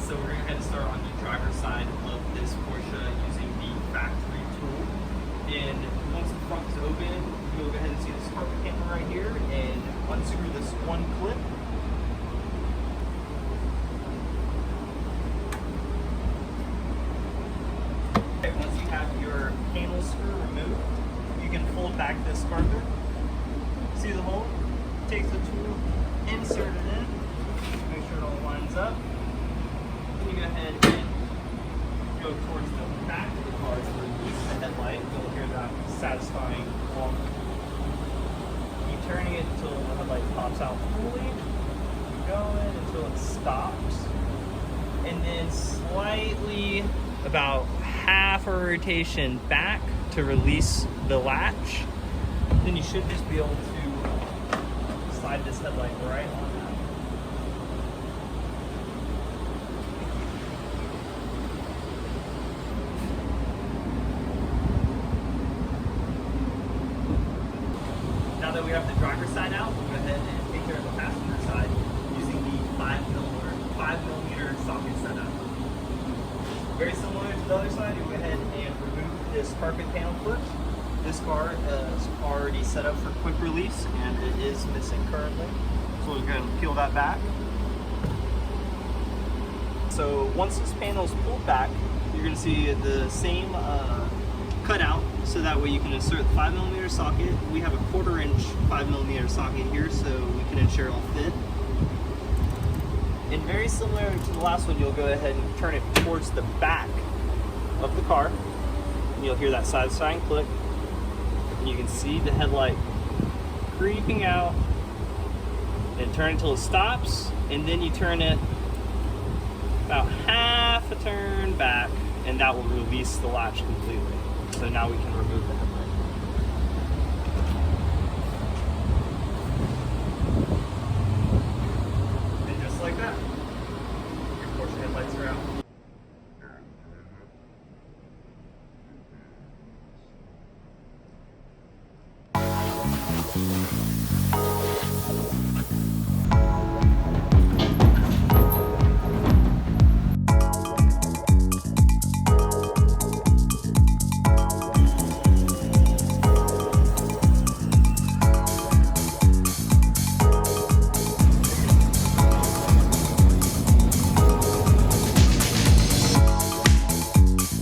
So we're going to go ahead and start on the driver's side of this Porsche using the factory tool. And once the front is open, you'll go ahead and see this carpet camera right here, and unscrew this one clip. Okay, once you have your panel screw removed, you can fold back this carpet. See the hole? Take the tool, insert it in, make sure it all lines up. Then you go ahead and go towards the back of the car to release the headlight. You'll hear that satisfying honk. Keep turning it until the headlight pops out fully. Keep going until it stops. And then slightly, about half a rotation back to release the latch. Then you should just be able to slide this headlight right on that. Now that we have the driver's side out, we'll go ahead and take care of the passenger side using the 5mm socket setup. Very similar to the other side, you'll go ahead and remove this carpet panel clip. This car is already set up for quick release and it is missing currently. So we'll go ahead and peel that back. So once this panel is pulled back, you're going to see the same cutout, so that way you can insert the 5mm socket. We have a 1/4" 5mm socket here, so we can ensure it'll fit. And very similar to the last one, you'll go ahead and turn it towards the back of the car. And you'll hear that satisfying click. And you can see the headlight creeping out. And turn until it stops, and then you turn it about half a turn back, and that will release the latch completely. So now we can remove the headlight. And just like that, your Porsche headlights are out.